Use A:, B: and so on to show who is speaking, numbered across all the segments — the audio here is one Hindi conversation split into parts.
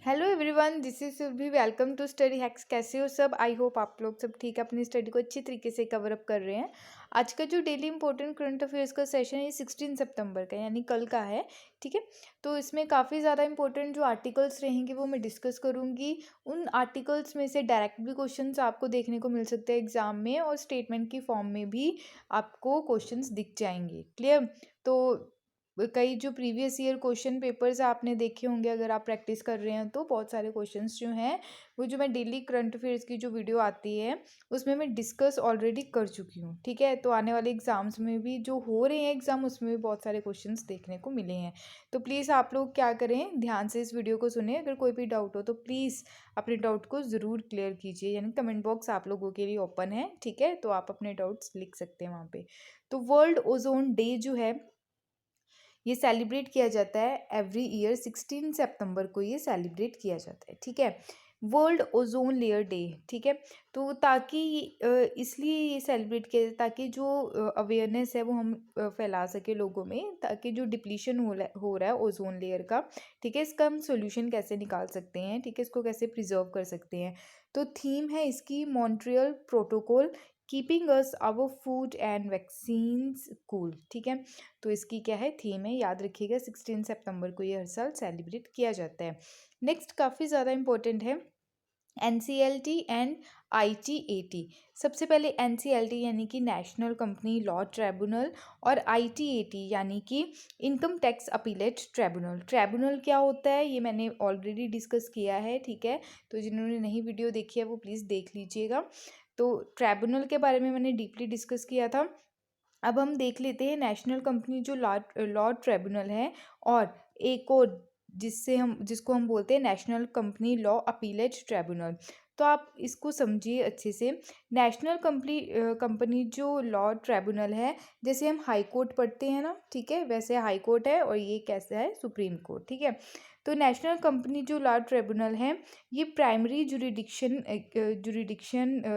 A: Hello everyone, this is Surabhi. Welcome to study hacks. कैसे हो सब? आई होप आप लोग सब ठीक है, अपनी स्टडी को अच्छी तरीके से कवर अप कर रहे हैं। आज का जो डेली इंपॉर्टेंट करंट अफेयर्स का सेशन है ये 16 सितंबर का यानी कल का है। ठीक है, तो इसमें काफ़ी ज़्यादा इंपॉर्टेंट जो आर्टिकल्स रहेंगे वो मैं डिस्कस करूँगी। उन आर्टिकल्स में से डायरेक्ट भी क्वेश्चंस आपको देखने को मिल सकते हैं एग्जाम में, और स्टेटमेंट की फॉर्म में भी आपको क्वेश्चंस दिख जाएंगे। क्लियर? तो कई जो प्रीवियस ईयर क्वेश्चन पेपर्स आपने देखे होंगे, अगर आप प्रैक्टिस कर रहे हैं तो बहुत सारे क्वेश्चंस जो हैं वो जो मैं डेली करंट अफेयर्स की जो वीडियो आती है उसमें मैं डिस्कस ऑलरेडी कर चुकी हूँ। ठीक है, तो आने वाले एग्जाम्स में भी जो हो रहे हैं एग्जाम उसमें भी बहुत सारे क्वेश्चंस देखने को मिले हैं। तो प्लीज़ आप लोग क्या करें, ध्यान से इस वीडियो को सुने। अगर कोई भी डाउट हो तो प्लीज़ अपने डाउट को ज़रूर क्लियर कीजिए, यानी कमेंट बॉक्स आप लोगों के लिए ओपन है। ठीक है, तो आप अपने डाउट्स लिख सकते हैं वहाँ पे। तो वर्ल्ड ओजोन डे जो है ये सेलिब्रेट किया जाता है एवरी ईयर। 16 सितंबर को ये सेलिब्रेट किया जाता है। ठीक है, वर्ल्ड ओजोन लेयर डे। ठीक है, तो ताकि इसलिए ये सेलिब्रेट किया जाए ताकि जो अवेयरनेस है वो हम फैला सके लोगों में, ताकि जो डिप्लीशन हो रहा है ओजोन लेयर का, ठीक है, इसका हम सोल्यूशन कैसे निकाल सकते हैं, ठीक है, इसको कैसे प्रिजर्व कर सकते हैं। तो थीम है इसकी Montreal protocol, keeping us our food and vaccines cool. ठीक है, तो इसकी क्या है, थीम है, याद रखिएगा। 16 सितंबर को ये हर साल सेलिब्रेट किया जाता है। नेक्स्ट काफ़ी ज़्यादा इंपॉर्टेंट है NCLT एंड ITAT। सबसे पहले NCLT यानी कि नेशनल कंपनी लॉ ट्राइब्यूनल, और ITAT यानी कि income tax appellate tribunal. Tribunal क्या होता है ये मैंने ऑलरेडी डिस्कस किया है। ठीक है, तो जिन्होंने नई वीडियो देखी है वो प्लीज़ देख लीजिएगा। तो ट्राइब्यूनल के बारे में मैंने डीपली डिस्कस किया था। अब हम देख लेते हैं नेशनल कंपनी जो लॉ ट्राइब्यूनल है, और एक और जिसको हम बोलते हैं national company law appellate tribunal. तो आप इसको समझिए अच्छे से। नेशनल कंपनी जो लॉ ट्राइब्यूनल है, जैसे हम हाई कोर्ट पढ़ते हैं ना, ठीक है, वैसे हाई कोर्ट है, और ये कैसा है, सुप्रीम कोर्ट। ठीक है, तो नेशनल कंपनी जो लॉ ट्राइब्यूनल है ये प्राइमरी जुरिडिक्शन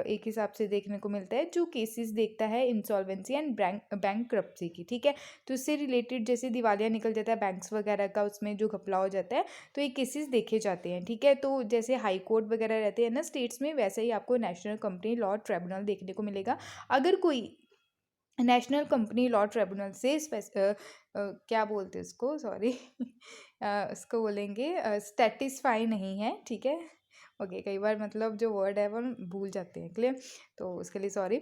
A: एक हिसाब से देखने को मिलता है, जो केसेस देखता है इंसॉल्वेंसी एंड बैंकरप्सी की। ठीक है, तो इससे रिलेटेड जैसे दिवालिया निकल जाता है बैंक्स वगैरह का, उसमें जो घपला हो जाता है, तो ये केसेस देखे जाते हैं। ठीक है, तो जैसे हाई कोर्ट वगैरह रहते हैं ना स्टेट्स में, वैसे ही आपको नेशनल कंपनी लॉ ट्राइब्यूनल देखने को मिलेगा। अगर कोई नेशनल कंपनी लॉ ट्राइब्यूनल से क्या बोलते हैं उसको, सॉरी उसको बोलेंगे सेटिस्फाई नहीं है। ठीक है, ओके, कई बार मतलब जो वर्ड है वो हम भूल जाते हैं। क्लियर? तो उसके लिए सॉरी।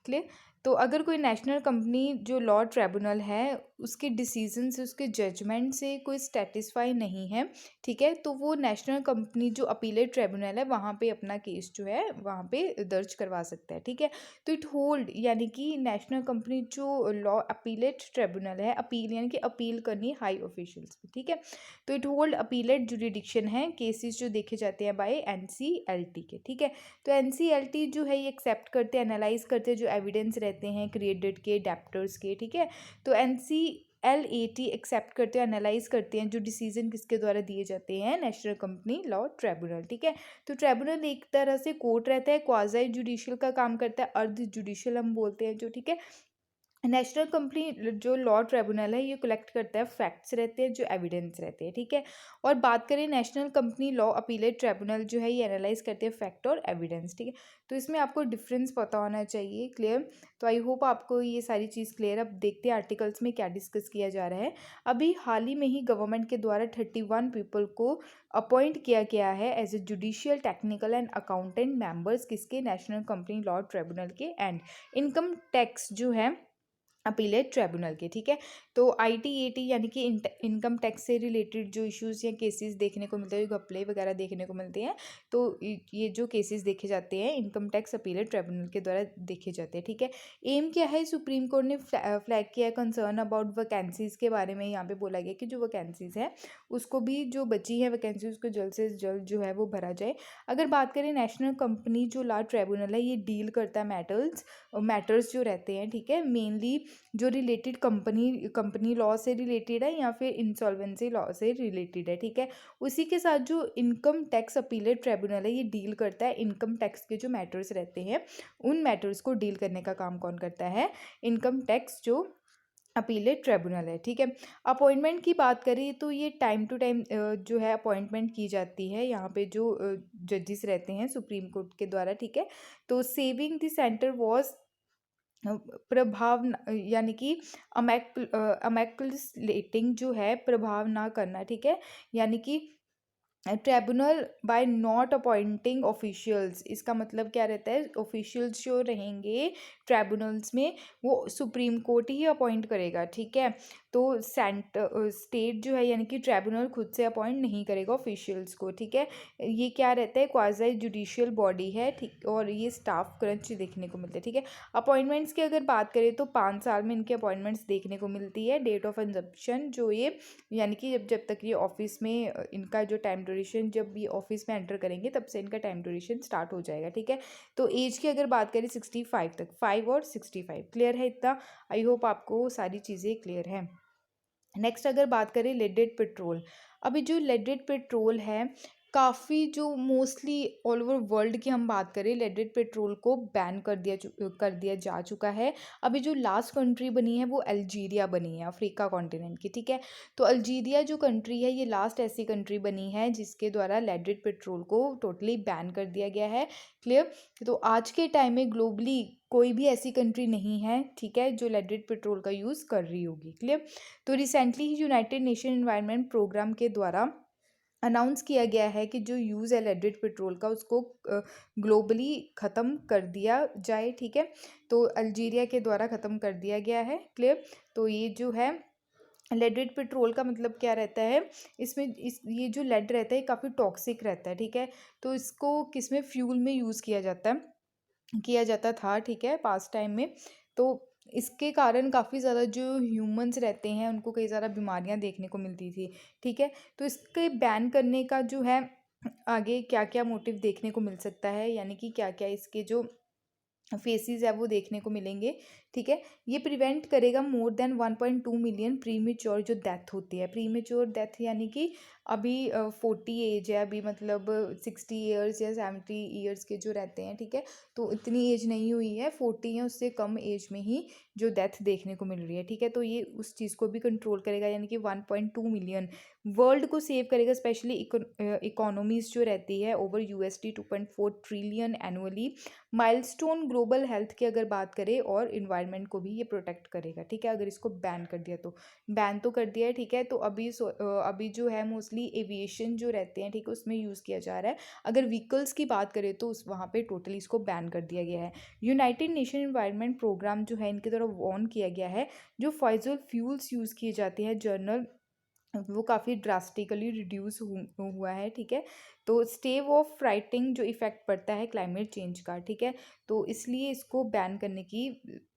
A: क्लियर? तो अगर कोई नेशनल कंपनी जो लॉ ट्राइब्यूनल है उसके डिसीजन से, उसके जजमेंट से कोई सेटिस्फाई नहीं है, ठीक है, तो वो नेशनल कंपनी जो अपीलेट ट्राइब्यूनल है वहाँ पे अपना केस जो है वहाँ पे दर्ज करवा सकता है। ठीक है, तो इट होल्ड यानी कि नेशनल कंपनी जो लॉ अपीलेट ट्राइब्यूनल है, अपील यानी कि अपील करनी हाई ऑफिशियल्स की। ठीक है, तो इट होल्ड अपीलेट जुरिडिक्शन है, केसेस जो देखे जाते हैं बाय NCLT के। ठीक है, तो NCLT जो है ये एक्सेप्ट करते हैं, एनालाइज करते हैं जो एविडेंस रहते हैं क्रिएटेड के, डेप्टर्स के। ठीक है, तो NCLAT एक्सेप्ट करते हैं, एनालाइज करते हैं जो डिसीजन किसके द्वारा दिए जाते हैं, नेशनल कंपनी लॉ ट्राइब्यूनल। ठीक है, तो ट्राइब्यूनल एक तरह से कोर्ट रहता है, क्वाज़ी जुडिशियल का काम करता है, अर्ध जुडिशियल हम बोलते हैं जो। ठीक है, नेशनल कंपनी जो लॉ ट्राइब्यूनल है ये कलेक्ट करता है फैक्ट्स रहते हैं, जो एविडेंस रहते हैं। ठीक है, और बात करें national company law appellate tribunal जो है ये एनालाइज करते हैं फैक्ट और एविडेंस। ठीक है, तो इसमें आपको डिफरेंस पता होना चाहिए। क्लियर? तो आई होप आपको ये सारी चीज़ क्लियर। अब देखते हैं आर्टिकल्स में क्या डिस्कस किया जा रहा है। अभी हाल ही में ही गवर्नमेंट के द्वारा 31 पीपल को अपॉइंट किया गया है as a judicial, technical and accountant members, किसके, नेशनल कंपनी लॉ ट्राइब्यूनल के, एंड इनकम टैक्स जो है अपीलेट ट्राइब्यूनल के। ठीक है, तो ITAT यानी कि इनकम टैक्स से रिलेटेड जो इश्यूज या केसेस देखने को मिलते हैं, जो घपले वगैरह देखने को मिलते हैं, तो ये जो केसेस देखे जाते हैं इनकम टैक्स अपीलेट ट्राइब्यूनल के द्वारा देखे जाते हैं। ठीक है, एम क्या है, सुप्रीम कोर्ट ने फ्लैग किया है कंसर्न अबाउट वैकेंसीज के बारे में। यहाँ पे बोला गया कि जो वैकेंसीज है उसको भी, जो बची है वैकेंसी, उसको जल्द से जल्द जो है वो भरा जाए। अगर बात करें नेशनल कंपनी जो लॉ ट्राइब्यूनल है ये डील करता है मैटर्स जो रहते हैं, ठीक है, मेनली जो रिलेटेड कंपनी लॉ से रिलेटेड है या फिर इंसॉल्वेंसी लॉ से रिलेटेड है। ठीक है, उसी के साथ जो इनकम टैक्स अपीलेट ट्राइब्यूनल है ये डील करता है इनकम टैक्स के जो मैटर्स रहते हैं, उन मैटर्स को डील करने का काम कौन करता है, इनकम टैक्स जो अपीलेट ट्रिब्यूनल है, ठीक है। अपॉइंटमेंट की बात करें तो ये टाइम टू टाइम जो है अपॉइंटमेंट की जाती है यहाँ पे जो जजेस रहते हैं सुप्रीम कोर्ट के द्वारा, ठीक है। तो सेविंग द सेंटर वॉज प्रभाव यानी कि अमेक्युलेटिंग जो है प्रभाव ना करना, ठीक है। यानी कि tribunal by not appointing officials, इसका मतलब क्या रहता है, ऑफिशियल्स जो रहेंगे ट्रिब्यूनल्स में वो सुप्रीम कोर्ट ही अपॉइंट करेगा, ठीक है। तो स्टेट जो है यानी कि ट्रिब्यूनल खुद से अपॉइंट नहीं करेगा ऑफिशियल्स को, ठीक है। ये क्या रहता है, क्वाज़ी जुडिशियल बॉडी है, ठीक। और ये स्टाफ क्रंच देखने को मिलता है, ठीक है। अपॉइंटमेंट्स की अगर बात करें तो 5 साल में इनके अपॉइंटमेंट्स देखने को मिलती है। डेट ऑफ इंजप्शन जो ये यानी कि जब जब तक ये ऑफिस में इनका जो टाइम ड्यूरेशन, जब ये ऑफिस में एंटर करेंगे तब से इनका टाइम ड्यूरेशन स्टार्ट हो जाएगा, ठीक है। तो एज की अगर बात करें 65 तक, 5 और 65, क्लियर है इतना। आई होप आपको सारी चीज़ें क्लियर है। नेक्स्ट अगर बात करें लेडेड पेट्रोल, अभी जो लेडेड पेट्रोल है काफ़ी जो मोस्टली ऑल ओवर वर्ल्ड की हम बात करें, लेडेड पेट्रोल को बैन कर दिया जा चुका है। अभी जो लास्ट कंट्री बनी है वो अल्जीरिया बनी है, अफ्रीका कॉन्टिनेंट की, ठीक है। तो अल्जीरिया जो कंट्री है ये लास्ट ऐसी कंट्री बनी है जिसके द्वारा लेडेड पेट्रोल को टोटली बैन कर दिया गया है, क्लियर। तो आज के टाइम में ग्लोबली कोई भी ऐसी कंट्री नहीं है, ठीक है, जो लेडेड पेट्रोल का यूज़ कर रही होगी, क्लियर। तो रिसेंटली ही यूनाइटेड नेशन एनवायरनमेंट प्रोग्राम के द्वारा अनाउंस किया गया है कि जो यूज़ है लेडेड पेट्रोल का उसको ग्लोबली ख़त्म कर दिया जाए, ठीक है। तो अल्जीरिया के द्वारा ख़त्म कर दिया गया है, क्लियर। तो ये जो है लेडेड पेट्रोल का मतलब क्या रहता है, इसमें ये जो लेड रहता है काफ़ी टॉक्सिक रहता है, ठीक है। तो इसको किस में, फ्यूल में यूज़ किया जाता था, ठीक है, पास्ट टाइम में। तो इसके कारण काफ़ी ज़्यादा जो ह्यूमंस रहते हैं उनको कई ज़्यादा बीमारियां देखने को मिलती थी, ठीक है। तो इसके बैन करने का जो है आगे क्या क्या मोटिव देखने को मिल सकता है, यानी कि क्या क्या इसके जो फेसिस है वो देखने को मिलेंगे, ठीक है। ये प्रिवेंट करेगा मोर देन 1.2 मिलियन प्रीमेच्योर जो डेथ होती है, प्रीमेच्योर डेथ यानी कि अभी 40 एज है, अभी मतलब 60 ईयर्स या 70 ईयर्स के जो रहते हैं, ठीक है। तो इतनी एज नहीं हुई है, 40 या उससे कम एज में ही जो डेथ देखने को मिल रही है, ठीक है। तो ये उस चीज़ को भी कंट्रोल करेगा, यानी कि 1.2 मिलियन वर्ल्ड को सेव करेगा, स्पेशली इकोनॉमीज जो रहती है over USD 2.4 trillion annually. Milestone global health की अगर बात करें और इन्वायरमेंट को भी ये प्रोटेक्ट करेगा, ठीक है, अगर इसको बैन कर दिया तो। बैन तो कर दिया है, ठीक है। तो अभी जो है मोस्टली एविएशन जो रहते हैं, ठीक है, उसमें यूज़ किया जा रहा है। अगर व्हीकल्स की बात करें तो उस वहाँ पे टोटली इसको बैन कर दिया गया है। यूनाइटेड नेशन इन्वायरमेंट प्रोग्राम जो है इनकी तरफ वार्न किया गया है, जो फॉसिल फ्यूल्स यूज़ किए जाते हैं जर्नल वो काफ़ी ड्रास्टिकली रिड्यूस हुआ है, ठीक है। तो स्टेव ऑफ राइटिंग जो इफ़ेक्ट पड़ता है क्लाइमेट चेंज का, ठीक है। तो इसलिए इसको बैन करने की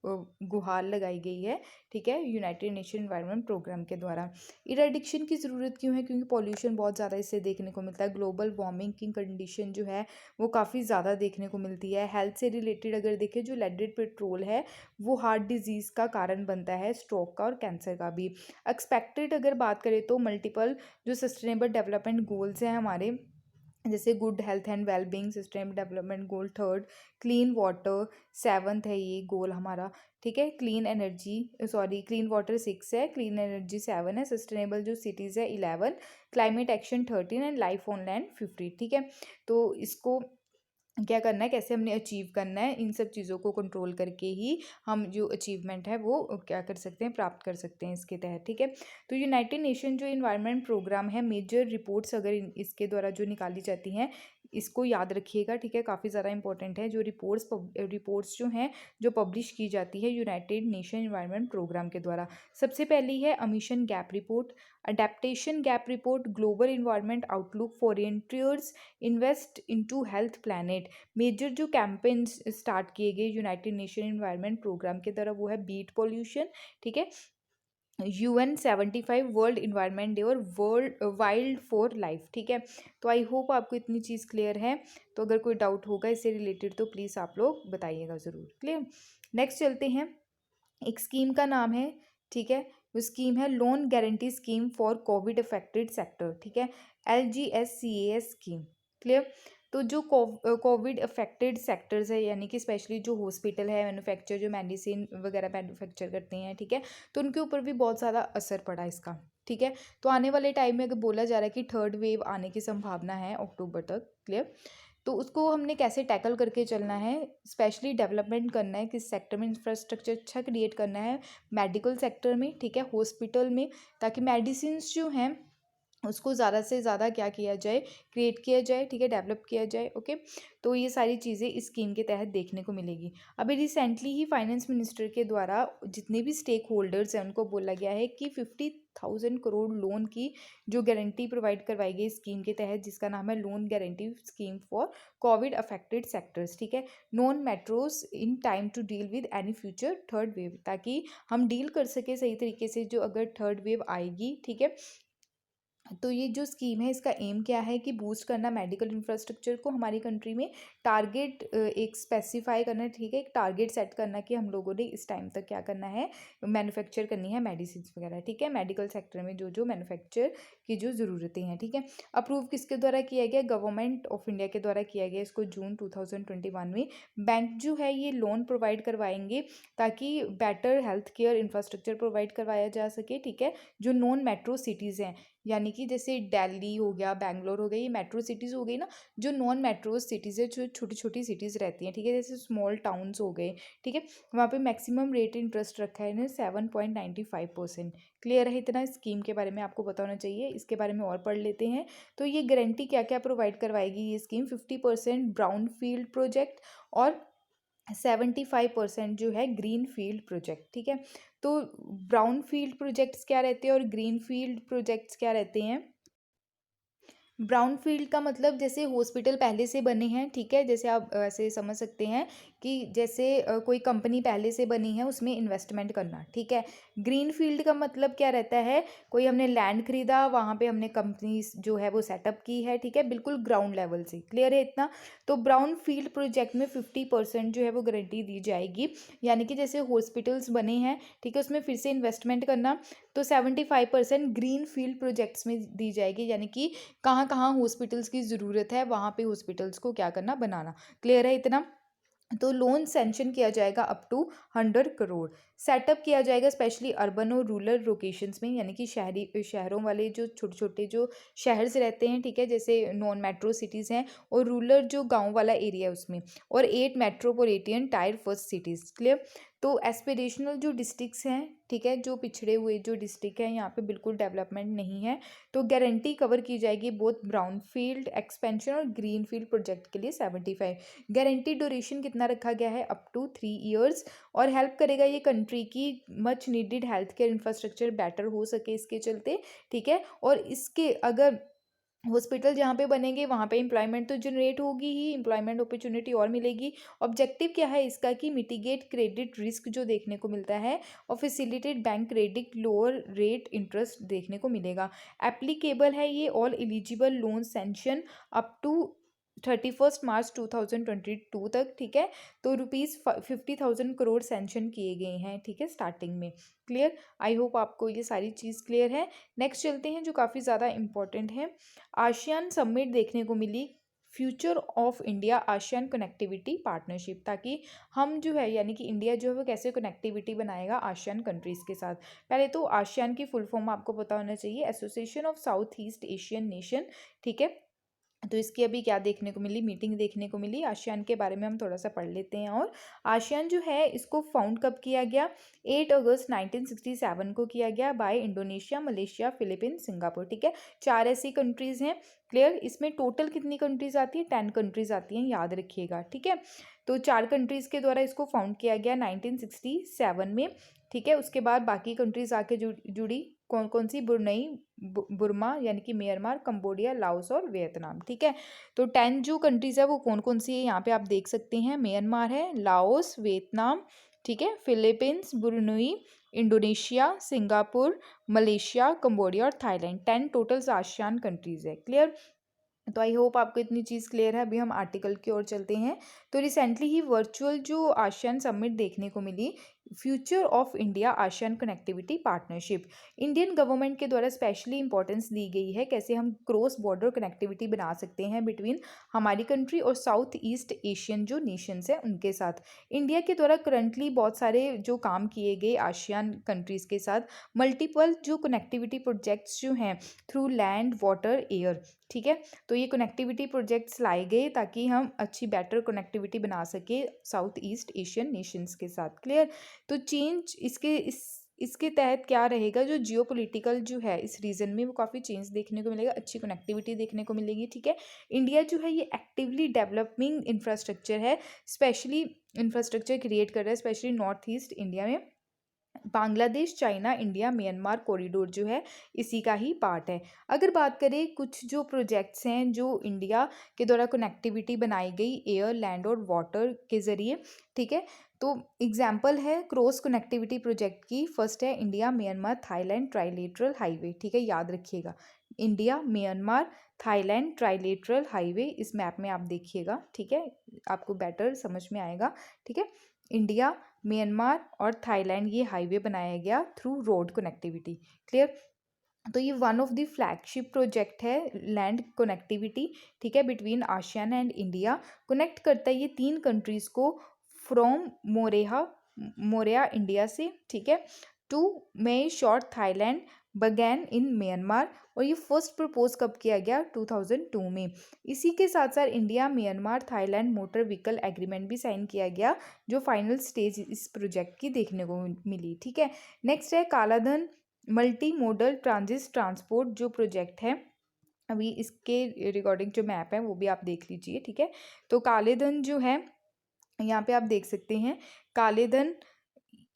A: गुहार लगाई गई है, ठीक है, यूनाइटेड नेशन एनवायरनमेंट प्रोग्राम के द्वारा। इरेडिक्शन की ज़रूरत क्यों है, क्योंकि पॉल्यूशन बहुत ज़्यादा इससे देखने को मिलता है। ग्लोबल वार्मिंग की कंडीशन जो है वो काफ़ी ज़्यादा देखने को मिलती है। हेल्थ से रिलेटेड अगर देखें, जो लेडेड पेट्रोल है वो हार्ट डिजीज़ का कारण बनता है, स्ट्रोक का और कैंसर का भी। एक्सपेक्टेड अगर बात करें तो मल्टीपल जो सस्टेनेबल डेवलपमेंट गोल्स हैं हमारे, जैसे good health and wellbeing, sustainable development goal 3, clean water 7th है ये गोल हमारा, ठीक है। Clean energy, sorry, clean water 6 है, क्लीन एनर्जी 7 है, सस्टेनेबल जो सिटीज़ है 11, climate action 13 and life on land 15, ठीक है। तो इसको क्या करना है, कैसे हमने अचीव करना है, इन सब चीज़ों को कंट्रोल करके ही हम जो अचीवमेंट है वो क्या कर सकते हैं, प्राप्त कर सकते हैं इसके तहत, ठीक है। तो यूनाइटेड नेशन जो इन्वायरमेंट प्रोग्राम है, मेजर रिपोर्ट्स अगर इसके द्वारा जो निकाली जाती हैं इसको याद रखिएगा, ठीक है, काफ़ी ज़्यादा इंपॉर्टेंट है। जो रिपोर्ट्स जो हैं जो पब्लिश की जाती है यूनाइटेड नेशन इन्वायरमेंट प्रोग्राम के द्वारा, सबसे पहली है emission gap report, adaptation gap report, global environment outlook, foreigners invest into health planet. Major जो कैंपेन्स स्टार्ट किए गए यूनाइटेड नेशन इन्वायरमेंट प्रोग्राम के द्वारा वो है बीट पॉल्यूशन, ठीक है, UN 75 वर्ल्ड इन्वायरमेंट डे और वर्ल्ड वाइल्ड फॉर लाइफ, ठीक है। तो आई होप आपको इतनी चीज़ क्लियर है। तो अगर कोई डाउट होगा इससे रिलेटेड तो प्लीज़ आप लोग बताइएगा ज़रूर, क्लियर। नेक्स्ट चलते हैं, एक स्कीम का नाम है, ठीक है, वो स्कीम है loan guarantee scheme for covid affected sector, ठीक है, LGSCAS स्कीम, क्लियर। तो जो कोविड अफेक्टेड सेक्टर्स है, यानी कि स्पेशली जो हॉस्पिटल है, मैन्युफैक्चर जो मेडिसिन वगैरह मैन्युफैक्चर करते हैं, ठीक है, तो उनके ऊपर भी बहुत ज़्यादा असर पड़ा इसका, ठीक है। तो आने वाले टाइम में अगर बोला जा रहा है कि थर्ड वेव आने की संभावना है अक्टूबर तक, क्लियर। तो उसको हमने कैसे टैकल करके चलना है, स्पेशली डेवलपमेंट करना है, किस सेक्टर में इंफ्रास्ट्रक्चर अच्छा क्रिएट करना है, मेडिकल सेक्टर में, ठीक है, हॉस्पिटल में, ताकि मेडिसिन जो हैं उसको ज़्यादा से ज़्यादा क्या किया जाए, क्रिएट किया जाए, ठीक है, डेवलप किया जाए। ओके, तो ये सारी चीज़ें इस स्कीम के तहत देखने को मिलेगी। अभी रिसेंटली ही फाइनेंस मिनिस्टर के द्वारा जितने भी स्टेक होल्डर्स हैं उनको बोला गया है कि 50,000 करोड़ लोन की जो गारंटी प्रोवाइड करवाई गई स्कीम के तहत, जिसका नाम है loan guarantee scheme for covid affected sectors, ठीक है, non metros in time to deal with any future third wave, ताकि हम डील कर सके सही तरीके से जो अगर थर्ड वेव आएगी, ठीक है। तो ये जो स्कीम है इसका एम क्या है कि बूस्ट करना मेडिकल इंफ्रास्ट्रक्चर को हमारी कंट्री में, टारगेट एक स्पेसिफाई करना, ठीक है, एक टारगेट सेट करना कि हम लोगों ने इस टाइम तक क्या करना है, मैन्युफैक्चर करनी है मेडिसिन वगैरह, ठीक है, मेडिकल सेक्टर में जो जो मैन्युफैक्चर की जो ज़रूरतें हैं, ठीक है। अप्रूव किसके द्वारा किया गया, गवर्नमेंट ऑफ इंडिया के द्वारा किया गया, इसको जून 2021 में। बैंक जो है ये लोन प्रोवाइड करवाएंगे ताकि better health care infrastructure provide करवाया जा सके, ठीक है, जो नॉन मेट्रो सिटीज़ हैं, यानी कि जैसे दिल्ली हो गया, बैंगलोर हो गई, ये मेट्रो सिटीज़ हो गई ना, जो नॉन मेट्रो सिटीज़ है, जो छोटी छोटी सिटीज़ रहती हैं, ठीक है, जैसे स्मॉल टाउन्स हो गए, ठीक है, वहाँ पे मैक्सिमम रेट इंटरेस्ट रखा है इन्हें 7.95%। क्लियर है इतना स्कीम के बारे में आपको पता होना चाहिए, इसके बारे में और पढ़ लेते हैं। तो ये गारंटी क्या क्या प्रोवाइड करवाएगी ये स्कीम, 50% ब्राउन फील्ड प्रोजेक्ट और 75% जो है ग्रीन फील्ड प्रोजेक्ट, ठीक है। तो ब्राउन फील्ड प्रोजेक्ट्स क्या रहते हैं और ग्रीन फील्ड प्रोजेक्ट्स क्या रहते हैं। ब्राउन फील्ड का मतलब जैसे हॉस्पिटल पहले से बने हैं, ठीक है, जैसे आप ऐसे समझ सकते हैं कि जैसे कोई कंपनी पहले से बनी है उसमें इन्वेस्टमेंट करना, ठीक है। ग्रीन फील्ड का मतलब क्या रहता है, कोई हमने लैंड खरीदा, वहाँ पे हमने कंपनी जो है वो सेटअप की है, ठीक है, बिल्कुल ग्राउंड लेवल से। क्लियर है इतना। तो ब्राउन फील्ड प्रोजेक्ट में 50% जो है वो गारंटी दी जाएगी, यानी कि जैसे हॉस्पिटल्स बने हैं, ठीक है, उसमें फिर से इन्वेस्टमेंट करना, तो 75% ग्रीन फील्ड प्रोजेक्ट्स में दी जाएगी, यानी कि कहाँ कहाँ हॉस्पिटल्स की ज़रूरत है वहाँ पे हॉस्पिटल्स को क्या करना, बनाना। क्लियर है इतना। तो लोन सैंक्शन किया जाएगा अप टू 100 करोड़। सेटअप किया जाएगा स्पेशली अर्बन और रूरल लोकेशंस में, यानी कि शहरों वाले जो छोटे छोटे जो शहर्स रहते हैं, ठीक है, जैसे नॉन मेट्रो सिटीज़ हैं, और रूरल जो गांव वाला एरिया है उसमें, और 8 metropolitan tyre first cities. Clear. तो एस्पिरेशनल जो डिस्ट्रिक्ट्स हैं, ठीक है, जो पिछड़े हुए जो डिस्ट्रिक्ट हैं, यहाँ पे बिल्कुल डेवलपमेंट नहीं है, तो गारंटी कवर की जाएगी बोथ ब्राउन फील्ड एक्सपेंशन और ग्रीन फील्ड प्रोजेक्ट के लिए 75। गारंटी ड्यूरेशन कितना रखा गया है, अप टू 3 ईयर्स, और हेल्प करेगा ये कंट्री की much needed health care infrastructure better हो सके इसके चलते, ठीक है। और इसके अगर हॉस्पिटल जहाँ पे बनेंगे वहाँ पे एम्प्लॉयमेंट तो जनरेट होगी ही, एम्प्लॉयमेंट अपॉर्चुनिटी और मिलेगी। ऑब्जेक्टिव क्या है इसका कि मिटिगेट क्रेडिट रिस्क जो देखने को मिलता है, और facilitate bank credit lower rate interest देखने को मिलेगा। एप्लीकेबल है ये all eligible loan sanction up to 31 March 2022 तक, ठीक है। तो ₹50,000 करोड़ सैंक्शन किए गए हैं, ठीक है, स्टार्टिंग में। क्लियर। आई होप आपको ये सारी चीज़ क्लियर है। नेक्स्ट चलते हैं जो काफ़ी ज़्यादा इंपॉर्टेंट है। आसियान समिट देखने को मिली, future of India ASEAN connectivity partnership, ताकि हम जो है यानी कि इंडिया जो है वो कैसे कनेक्टिविटी बनाएगा आसियान कंट्रीज़ के साथ। पहले तो आसियान की फुल फॉर्म आपको पता होना चाहिए, association of south east Asian nation, ठीक है। तो इसकी अभी क्या देखने को मिली, मीटिंग देखने को मिली। आसियान के बारे में हम थोड़ा सा पढ़ लेते हैं। और आसियान जो है इसको फाउंड कब किया गया, 8 अगस्त 1967 को किया गया by Indonesia, Malaysia, Philippines, Singapore, ठीक है। 4 ऐसी कंट्रीज़ हैं। क्लियर। इसमें टोटल कितनी कंट्रीज आती है, 10 कंट्रीज आती हैं, याद रखिएगा, ठीक है। तो 4 कंट्रीज के द्वारा इसको फाउंड किया गया 1967 में, ठीक है। उसके बाद बाकी कंट्रीज आके जुड़ी, कौन कौन सी, ब्रुनई, बुर्मा यानी कि म्यांमार, कंबोडिया, लाओस और वियतनाम, ठीक है। तो 10 जो कंट्रीज है वो कौन कौन सी है यहाँ पे आप देख सकते हैं। म्यांमार है, लाओस, वियतनाम, ठीक है, Philippines, Brunei, Indonesia, Singapore, Malaysia, Cambodia और थाईलैंड। 10 टोटल आसियान कंट्रीज है। क्लियर। तो आई होप आपको इतनी चीज़ क्लियर है। अभी हम आर्टिकल की ओर चलते हैं। तो रिसेंटली ही वर्चुअल जो आसियान समिट देखने को मिली, future of India ASEAN connectivity partnership. Indian government के द्वारा स्पेशली इंपॉर्टेंस दी गई है कैसे हम क्रॉस बॉर्डर कनेक्टिविटी बना सकते हैं बिटवीन हमारी कंट्री और साउथ ईस्ट एशियन जो नेशंस हैं उनके साथ। इंडिया के द्वारा करंटली बहुत सारे जो काम किए गए आसियान कंट्रीज़ के साथ, मल्टीपल जो कनेक्टिविटी प्रोजेक्ट्स जो हैं थ्रू लैंड वाटर एयर, ठीक है। तो ये कनेक्टिविटी प्रोजेक्ट्स लाए गए ताकि हम अच्छी बेटर कनेक्टिविटी बना सके साउथ ईस्ट एशियन नेशंस के साथ। क्लियर। तो चेंज इसके तहत क्या रहेगा, जो जियोपॉलिटिकल जो है इस रीजन में वो काफ़ी चेंज देखने को मिलेगा, अच्छी कनेक्टिविटी देखने को मिलेगी, ठीक है। इंडिया जो है ये एक्टिवली डेवलपिंग इंफ्रास्ट्रक्चर है, स्पेशली इंफ्रास्ट्रक्चर क्रिएट कर रहा है स्पेशली नॉर्थ ईस्ट इंडिया में। Bangladesh, China, India, Myanmar corridor जो है इसी का ही पार्ट है। अगर बात करें कुछ जो प्रोजेक्ट्स हैं जो इंडिया के द्वारा कनेक्टिविटी बनाई गई एयर, लैंड और वाटर के ज़रिए, ठीक है। तो एग्जाम्पल है क्रॉस कनेक्टिविटी प्रोजेक्ट की। फर्स्ट है India Myanmar Thailand trilateral highway, ठीक है, याद रखिएगा। India Myanmar Thailand trilateral highway इस मैप में आप देखिएगा, ठीक है, आपको बेटर समझ में आएगा, ठीक है। इंडिया, म्यांमार और थाईलैंड ये हाईवे बनाया गया थ्रू रोड कनेक्टिविटी। क्लियर। तो ये one of the flagship project है लैंड कनेक्टिविटी, ठीक है, between ASEAN and India. Connect करता है ये 3 कंट्रीज़ को फ्रॉम मोरेया इंडिया से, ठीक है, to Mae Sot Thailand Bagan in Myanmar. और ये फर्स्ट प्रपोज कब किया गया, 2002 में। इसी के साथ साथ India Myanmar Thailand motor vehicle agreement भी साइन किया गया, जो फाइनल स्टेज इस प्रोजेक्ट की देखने को मिली, ठीक है। नेक्स्ट है कालाधन मल्टी मोडल ट्रांजिट ट्रांसपोर्ट जो प्रोजेक्ट है, अभी इसके रिगार्डिंग जो मैप है वो भी आप देख लीजिए, ठीक है। तो कालेधन जो है यहाँ पे आप देख सकते हैं, कालेधन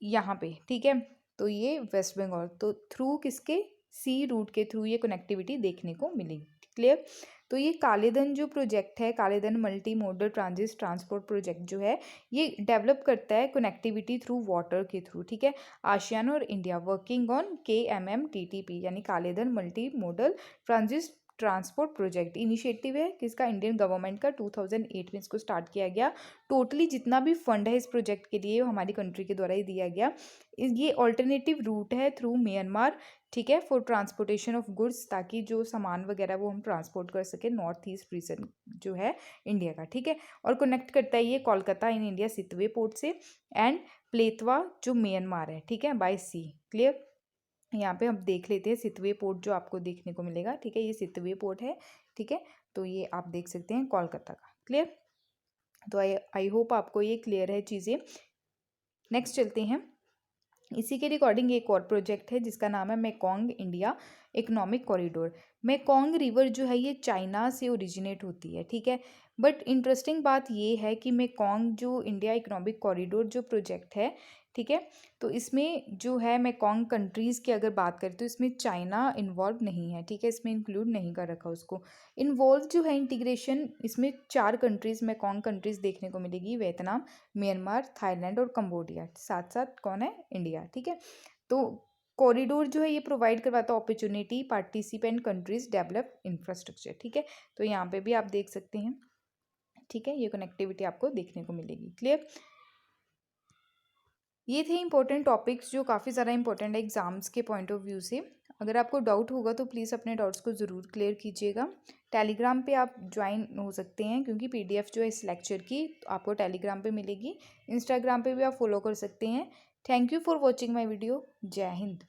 A: यहाँ पे, ठीक है। तो ये वेस्ट बंगाल, तो थ्रू किसके, सी रूट के थ्रू ये कनेक्टिविटी देखने को मिलेगी। क्लियर। तो ये कालेधन जो प्रोजेक्ट है, कालेधन multi modal transit transport project जो है ये डेवलप करता है कनेक्टिविटी थ्रू वाटर के थ्रू, ठीक है। आसियान और इंडिया वर्किंग ऑन KMMTTP यानी कालेधन multi modal transit transport project initiative है किसका, इंडियन गवर्नमेंट का। 2008 में इसको स्टार्ट किया गया। टोटली जितना भी फंड है इस प्रोजेक्ट के लिए वो हमारी कंट्री के द्वारा ही दिया गया। ये ऑल्टरनेटिव रूट है थ्रू म्यांमार, ठीक है, फॉर ट्रांसपोर्टेशन ऑफ गुड्स, ताकि जो सामान वगैरह वो हम ट्रांसपोर्ट कर सके नॉर्थ ईस्ट रीजन जो है इंडिया का, ठीक है। और कनेक्ट करता है ये Kolkata in India Sittwe port से एंड प्लेतवा जो म्यांमार है, ठीक है, बाय सी। क्लियर। यहाँ पे हम देख लेते हैं सितवे पोर्ट जो आपको देखने को मिलेगा, ठीक है, ये सितवे पोर्ट है, ठीक है। तो ये आप देख सकते हैं कोलकाता का। क्लियर। तो आई होप आपको ये क्लियर है चीज़ें। नेक्स्ट चलते हैं, इसी के रिकॉर्डिंग एक और प्रोजेक्ट है जिसका नाम है Mekong India economic corridor. Mekong river जो है ये चाइना से ओरिजिनेट होती है, ठीक है। बट इंटरेस्टिंग बात ये है कि मेकोंग जो इंडिया इकोनॉमिक कॉरिडोर जो प्रोजेक्ट है, ठीक है, तो इसमें जो है मेकोंग कंट्रीज़ की अगर बात करें तो इसमें चाइना इन्वॉल्व नहीं है, ठीक है, इसमें इंक्लूड नहीं कर रखा उसको। इन्वॉल्व जो है इंटीग्रेशन इसमें 4 कंट्रीज़ मेकोंग कंट्रीज़ देखने को मिलेगी, वियतनाम, म्यांमार, थाईलैंड और कंबोडिया, साथ साथ कौन है, इंडिया, ठीक है। तो कॉरिडोर जो है ये प्रोवाइड करवाता है opportunity participant countries develop infrastructure, ठीक है। तो यहाँ पे भी आप देख सकते हैं, ठीक है, ये कनेक्टिविटी आपको देखने को मिलेगी। क्लियर। ये थे इंपॉर्टेंट टॉपिक्स जो काफ़ी ज़्यादा इंपॉर्टेंट है एग्जाम्स के पॉइंट ऑफ व्यू से। अगर आपको डाउट होगा तो प्लीज़ अपने डाउट्स को ज़रूर क्लियर कीजिएगा। टेलीग्राम पे आप ज्वाइन हो सकते हैं क्योंकि PDF जो है इस लेक्चर की आपको टेलीग्राम पे मिलेगी। इंस्टाग्राम पे भी आप फॉलो कर सकते हैं। Thank you for watching my video. जय हिंद।